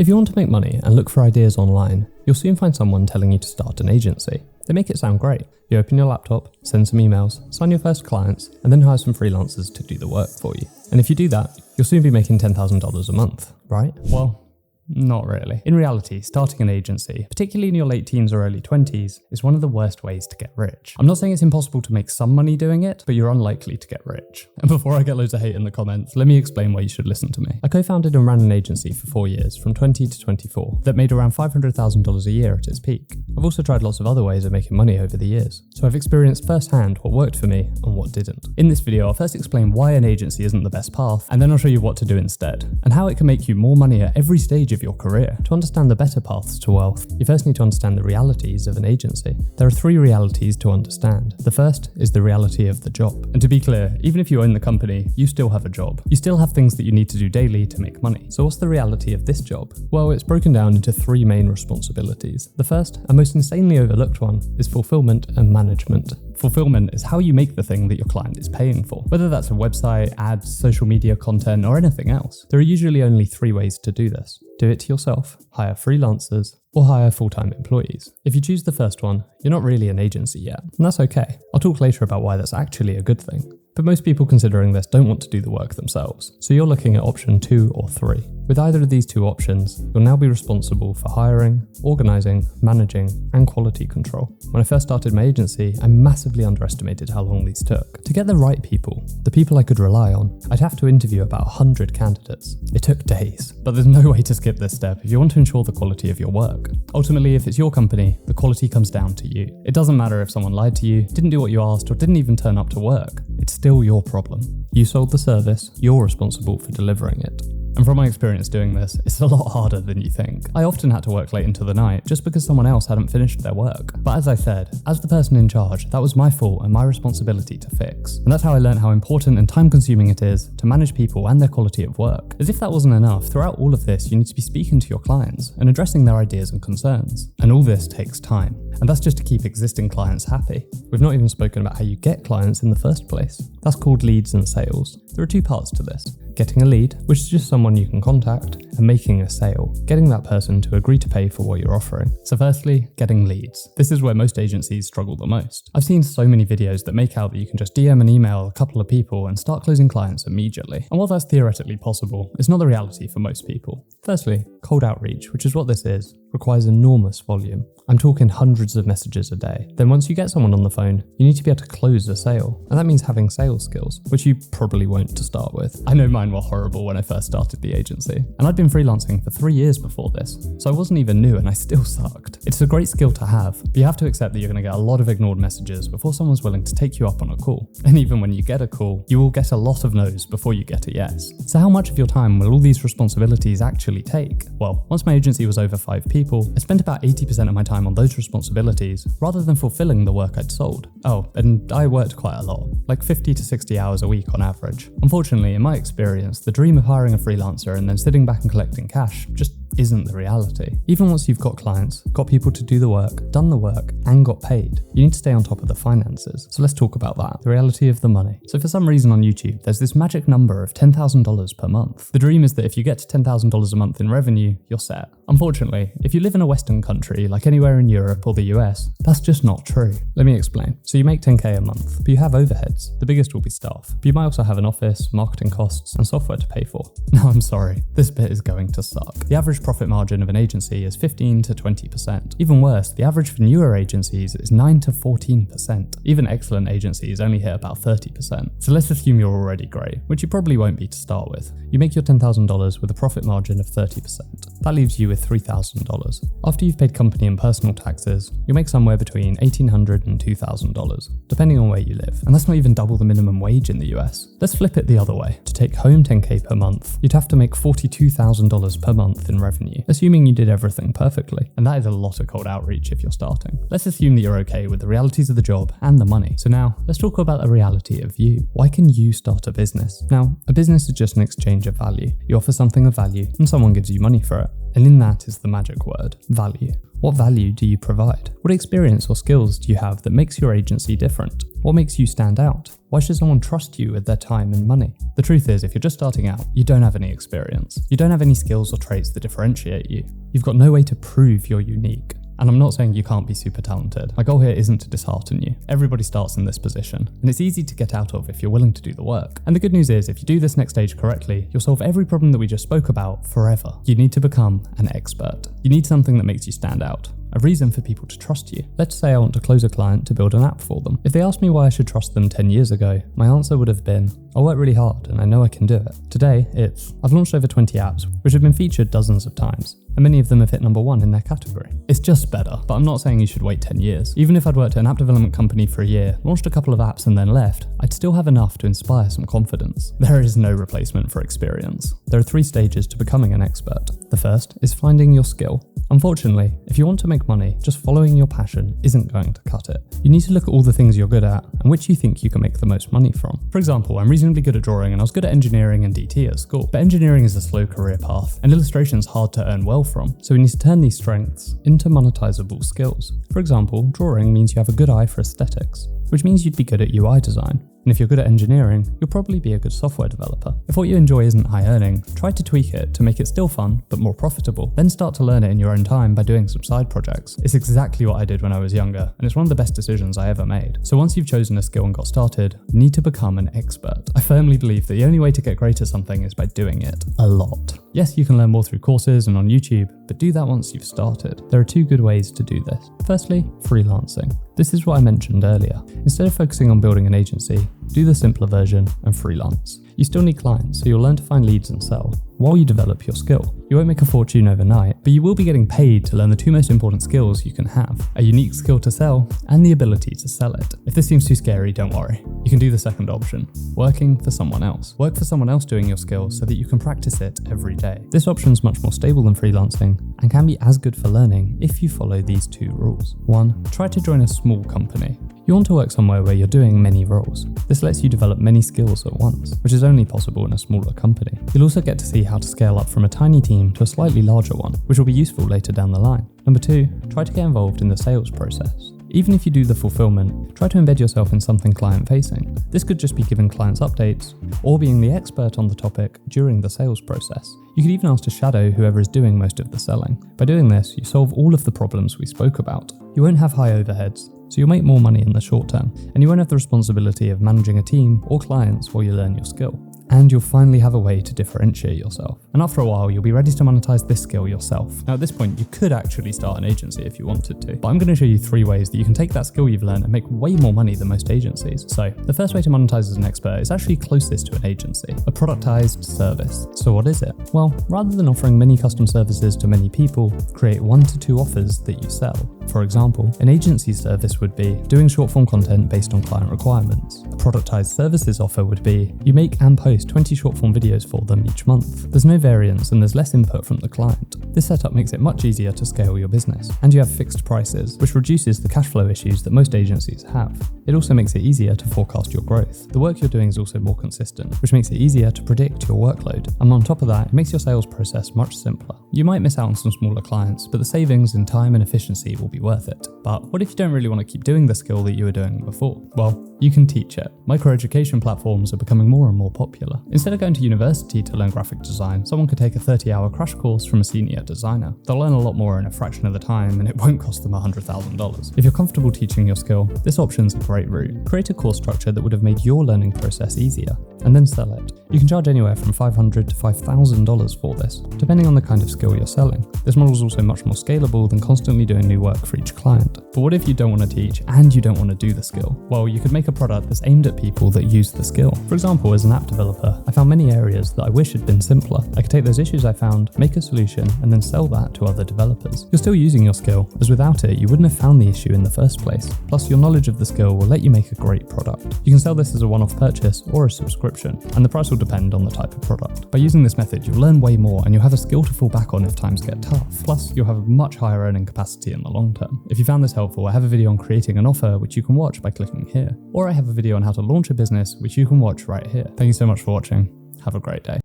If you want to make money and look for ideas online, you'll soon find someone telling you to start an agency. They make it sound great. You open your laptop, send some emails, sign your first clients, and then hire some freelancers to do the work for you. And if you do that, you'll soon be making $10,000 a month, right? Well, not really. In reality, starting an agency, particularly in your late teens or early 20s, is one of the worst ways to get rich. I'm not saying it's impossible to make some money doing it, but you're unlikely to get rich. And before I get loads of hate in the comments, let me explain why you should listen to me. I co-founded and ran an agency for 4 years, from 20 to 24, that made around $500,000 a year at its peak. I've also tried lots of other ways of making money over the years, so I've experienced firsthand what worked for me and what didn't. In this video, I'll first explain why an agency isn't the best path, and then I'll show you what to do instead, and how it can make you more money at every stage of your career. To understand the better paths to wealth, you first need to understand the realities of an agency. There are 3 realities to understand. The first is the reality of the job. And to be clear, even if you own the company, you still have a job. You still have things that you need to do daily to make money. So what's the reality of this job? Well, it's broken down into 3 main responsibilities. The first, and most insanely overlooked one, is fulfillment and management. Fulfillment is how you make the thing that your client is paying for. Whether that's a website, ads, social media content, or anything else. There are usually only 3 ways to do this. Do it yourself, hire freelancers, or hire full-time employees. If you choose the first one, you're not really an agency yet, and that's okay. I'll talk later about why that's actually a good thing. But most people considering this don't want to do the work themselves, so you're looking at option 2 or 3. With either of these 2 options, you'll now be responsible for hiring, organising, managing, and quality control. When I first started my agency, I massively underestimated how long these took. To get the right people, the people I could rely on, I'd have to interview about 100 candidates. It took days, but there's no way to skip this step if you want to ensure the quality of your work. Ultimately, if it's your company, the quality comes down to you. It doesn't matter if someone lied to you, didn't do what you asked, or didn't even turn up to work. It's still your problem. You sold the service, you're responsible for delivering it. And from my experience doing this, it's a lot harder than you think. I often had to work late into the night just because someone else hadn't finished their work. But as I said, as the person in charge, that was my fault and my responsibility to fix. And that's how I learned how important and time-consuming it is to manage people and their quality of work. As if that wasn't enough, throughout all of this, you need to be speaking to your clients and addressing their ideas and concerns. And all this takes time. And that's just to keep existing clients happy. We've not even spoken about how you get clients in the first place. That's called leads and sales. There are 2 parts to this. Getting a lead, which is just someone you can contact, and making a sale, getting that person to agree to pay for what you're offering. So firstly, getting leads. This is where most agencies struggle the most. I've seen so many videos that make out that you can just DM and email a couple of people and start closing clients immediately. And while that's theoretically possible, it's not the reality for most people. Firstly, cold outreach, which is what this is, requires enormous volume. I'm talking hundreds of messages a day. Then once you get someone on the phone, you need to be able to close a sale. And that means having sales skills, which you probably won't to start with. I know mine were horrible when I first started the agency. And I'd been freelancing for 3 years before this, so I wasn't even new and I still sucked. It's a great skill to have, but you have to accept that you're going to get a lot of ignored messages before someone's willing to take you up on a call. And even when you get a call, you will get a lot of no's before you get a yes. So how much of your time will all these responsibilities actually take? Well, once my agency was over 5 people, I spent about 80% of my time on those responsibilities rather than fulfilling the work I'd sold. Oh, and I worked quite a lot, like 50 to 60 hours a week on average. Unfortunately, in my experience, the dream of hiring a freelancer and then sitting back and collecting cash just isn't the reality. Even once you've got clients, got people to do the work, done the work, and got paid, you need to stay on top of the finances. So let's talk about that, the reality of the money. So for some reason on YouTube, there's this magic number of $10,000 per month. The dream is that if you get to $10,000 a month in revenue, you're set. Unfortunately, if you live in a Western country, like anywhere in Europe or the US, that's just not true. Let me explain. So you make 10K a month, but you have overheads. The biggest will be staff, but you might also have an office, marketing costs, and software to pay for. No, I'm sorry, this bit is going to suck. The average profit margin of an agency is 15 to 20%. Even worse, the average for newer agencies is 9 to 14%. Even excellent agencies only hit about 30%. So let's assume you're already great, which you probably won't be to start with. You make your $10,000 with a profit margin of 30%. That leaves you with $3,000. After you've paid company and personal taxes, you'll make somewhere between $1,800 and $2,000, depending on where you live. And that's not even double the minimum wage in the US. Let's flip it the other way. To take home 10K per month, you'd have to make $42,000 per month in revenue, assuming you did everything perfectly. And that is a lot of cold outreach if you're starting. Let's assume that you're okay with the realities of the job and the money. So now, let's talk about the reality of you. Why can you start a business? Now, a business is just an exchange of value. You offer something of value and someone gives you money for it. And in that is the magic word, value. What value do you provide? What experience or skills do you have that makes your agency different? What makes you stand out? Why should someone trust you with their time and money? The truth is, if you're just starting out, you don't have any experience. You don't have any skills or traits that differentiate you. You've got no way to prove you're unique. And I'm not saying you can't be super talented. My goal here isn't to dishearten you. Everybody starts in this position, and it's easy to get out of if you're willing to do the work. And the good news is, if you do this next stage correctly, you'll solve every problem that we just spoke about forever. You need to become an expert. You need something that makes you stand out. A reason for people to trust you. Let's say I want to close a client to build an app for them. If they asked me why I should trust them 10 years ago, my answer would have been, I work really hard and I know I can do it. Today, I've launched over 20 apps, which have been featured dozens of times, and many of them have hit number 1 in their category. It's just better, but I'm not saying you should wait 10 years. Even if I'd worked at an app development company for a year, launched a couple of apps and then left, I'd still have enough to inspire some confidence. There is no replacement for experience. There are 3 stages to becoming an expert. The first is finding your skill. Unfortunately, if you want to make money, just following your passion isn't going to cut it. You need to look at all the things you're good at and which you think you can make the most money from. For example, I'm reasonably good at drawing and I was good at engineering and DT at school, but engineering is a slow career path and illustration's hard to earn well from, so we need to turn these strengths into monetizable skills. For example, drawing means you have a good eye for aesthetics, which means you'd be good at UI design. And if you're good at engineering, you'll probably be a good software developer. If what you enjoy isn't high earning, try to tweak it to make it still fun, but more profitable. Then start to learn it in your own time by doing some side projects. It's exactly what I did when I was younger, and it's one of the best decisions I ever made. So once you've chosen a skill and got started, you need to become an expert. I firmly believe that the only way to get great at something is by doing it a lot. Yes, you can learn more through courses and on YouTube, but do that once you've started. There are 2 good ways to do this. Firstly, freelancing. This is what I mentioned earlier. Instead of focusing on building an agency, do the simpler version and freelance. You still need clients, so you'll learn to find leads and sell while you develop your skill. You won't make a fortune overnight, but you will be getting paid to learn the 2 most important skills you can have: a unique skill to sell and the ability to sell it. If this seems too scary, don't worry. You can do the second option, working for someone else. Work for someone else doing your skill so that you can practice it every day. This option is much more stable than freelancing and can be as good for learning if you follow these 2 rules. 1. Try to join a small company. You want to work somewhere where you're doing many roles. This lets you develop many skills at once, which is only possible in a smaller company. You'll also get to see how to scale up from a tiny team to a slightly larger one, which will be useful later down the line. Number 2, try to get involved in the sales process. Even if you do the fulfillment, try to embed yourself in something client-facing. This could just be giving clients updates, or being the expert on the topic during the sales process. You could even ask to shadow whoever is doing most of the selling. By doing this, you solve all of the problems we spoke about. You won't have high overheads, so you'll make more money in the short term, and you won't have the responsibility of managing a team or clients while you learn your skill. And you'll finally have a way to differentiate yourself. And after a while, you'll be ready to monetize this skill yourself. Now at this point, you could actually start an agency if you wanted to, but I'm going to show you 3 ways that you can take that skill you've learned and make way more money than most agencies. So the first way to monetize as an expert is actually closest to an agency, a productized service. So what is it? Well, rather than offering many custom services to many people, create 1 to 2 offers that you sell. For example, an agency service would be doing short form content based on client requirements. A productized services offer would be you make and post 20 short form videos for them each month. There's no variance and there's less input from the client. This setup makes it much easier to scale your business, and you have fixed prices, which reduces the cash flow issues that most agencies have. It also makes it easier to forecast your growth. The work you're doing is also more consistent, which makes it easier to predict your workload. And on top of that, it makes your sales process much simpler. You might miss out on some smaller clients, but the savings in time and efficiency will be worth it. But what if you don't really want to keep doing the skill that you were doing before? Well, you can teach it. Microeducation platforms are becoming more and more popular. Instead of going to university to learn graphic design, someone could take a 30-hour crash course from a senior designer. They'll learn a lot more in a fraction of the time, and it won't cost them $100,000. If you're comfortable teaching your skill, this option's a great route. Create a course structure that would have made your learning process easier, and then sell it. You can charge anywhere from $500 to $5,000 for this, depending on the kind of skill you're selling. This model is also much more scalable than constantly doing new work for each client. But what if you don't want to teach and you don't want to do the skill? Well, you could make a product that's aimed at people that use the skill. For example, as an app developer, I found many areas that I wish had been simpler. I could take those issues I found, make a solution, and then sell that to other developers. You're still using your skill, as without it, you wouldn't have found the issue in the first place. Plus, your knowledge of the skill will let you make a great product. You can sell this as a one-off purchase or a subscription, and the price will depend on the type of product. By using this method, you'll learn way more and you'll have a skill to fall back on if times get tough. Plus, you'll have a much higher earning capacity in the long term. If you found this helpful, I have a video on creating an offer, which you can watch by clicking here. Or I have a video on how to launch a business, which you can watch right here. Thank you so much for watching. Have a great day.